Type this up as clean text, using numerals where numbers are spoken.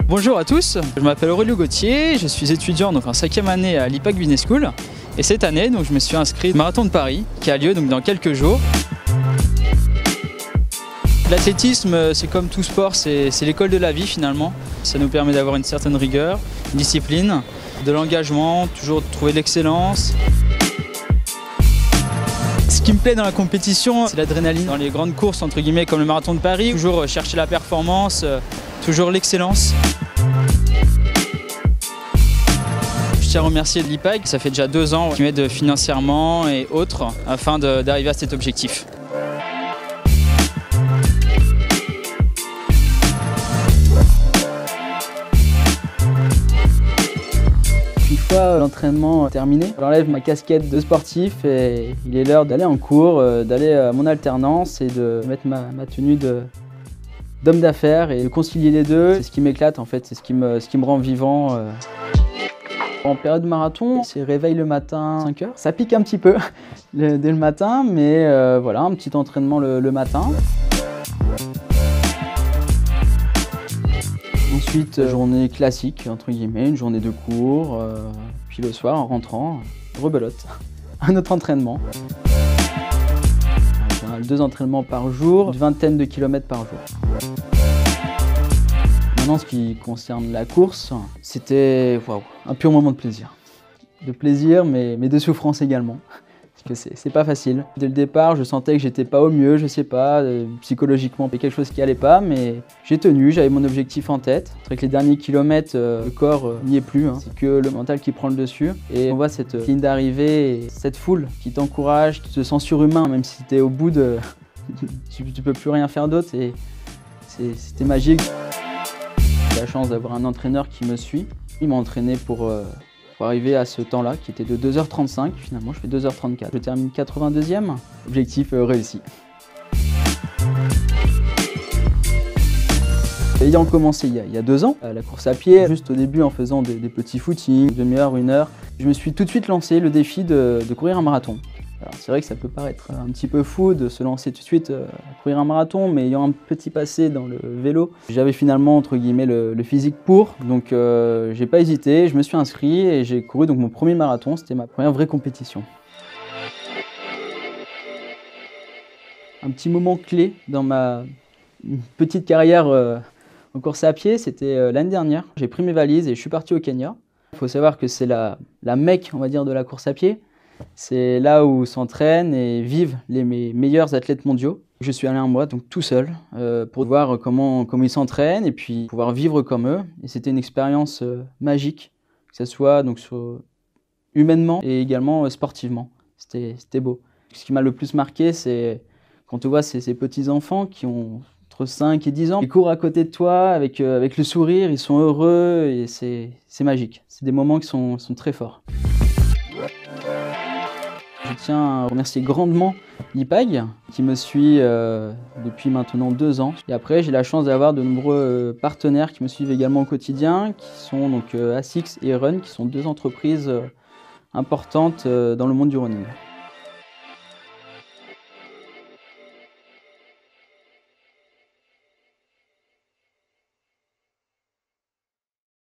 Bonjour à tous, je m'appelle Aurélio Gauthier, je suis étudiant donc en 5e année à l'IPAC Business School et cette année donc, je me suis inscrit au Marathon de Paris qui a lieu donc, dans quelques jours. L'athlétisme, c'est comme tout sport, c'est l'école de la vie finalement. Ça nous permet d'avoir une certaine rigueur, une discipline, de l'engagement, toujours trouver de l'excellence. Ce qui me plaît dans la compétition, c'est l'adrénaline. Dans les grandes courses entre guillemets comme le Marathon de Paris, toujours chercher la performance, toujours l'excellence. Je tiens à remercier l'IPAC, ça fait déjà 2 ans qu'ils m'aident financièrement et autres afin d'arriver à cet objectif. Une fois l'entraînement terminé, j'enlève ma casquette de sportif et il est l'heure d'aller en cours, d'aller à mon alternance et de mettre ma tenue d'homme d'affaires et de concilier les deux. C'est ce qui m'éclate en fait, c'est ce qui me rend vivant. En période marathon, c'est réveil le matin, 5 h. Ça pique un petit peu dès le matin, mais voilà, un petit entraînement le matin. Ensuite, journée classique, entre guillemets, une journée de cours. Puis le soir, en rentrant, rebelote. Un autre entraînement. En général, 2 entraînements par jour, une vingtaine de kilomètres par jour. Maintenant, ce qui concerne la course, c'était un pur moment de plaisir. De plaisir, mais de souffrance également. Parce que c'est pas facile. Dès le départ, je sentais que j'étais pas au mieux, je sais pas, psychologiquement, il y avait quelque chose qui allait pas, mais j'ai tenu, j'avais mon objectif en tête. C'est vrai que les derniers kilomètres, le corps n'y est plus, hein. C'est que le mental qui prend le dessus. Et on voit cette ligne d'arrivée, et cette foule qui t'encourage, qui te sent surhumain, même si t'es au bout de... tu peux plus rien faire d'autre, et c'était magique. J'ai la chance d'avoir un entraîneur qui me suit. Il m'a entraîné pour arriver à ce temps-là, qui était de 2 h 35. Finalement, je fais 2 h 34. Je termine 82e. Objectif réussi. Ayant commencé il y a 2 ans, la course à pied, juste au début en faisant des petits footings, une demi-heure, 1 heure, je me suis tout de suite lancé le défi de courir un marathon. C'est vrai que ça peut paraître un petit peu fou de se lancer tout de suite à courir un marathon, mais ayant un petit passé dans le vélo, j'avais finalement entre guillemets le physique pour, donc j'ai pas hésité, je me suis inscrit et j'ai couru donc mon premier marathon, c'était ma première vraie compétition. Un petit moment clé dans ma petite carrière en course à pied, c'était l'année dernière. J'ai pris mes valises et je suis parti au Kenya. Il faut savoir que c'est la Mecque, on va dire, de la course à pied. C'est là où s'entraînent et vivent les meilleurs athlètes mondiaux. Je suis allé un mois, donc tout seul, pour voir comment ils s'entraînent et puis pouvoir vivre comme eux. Et c'était une expérience magique, que ce soit donc, humainement et également sportivement. C'était beau. Ce qui m'a le plus marqué, c'est quand tu vois ces petits-enfants qui ont entre 5 et 10 ans, ils courent à côté de toi avec le sourire, ils sont heureux et c'est magique. C'est des moments qui sont très forts. Je tiens à remercier grandement l'IPAG qui me suit depuis maintenant 2 ans. Et après, j'ai la chance d'avoir de nombreux partenaires qui me suivent également au quotidien, qui sont donc ASICS et Run, qui sont 2 entreprises importantes dans le monde du running.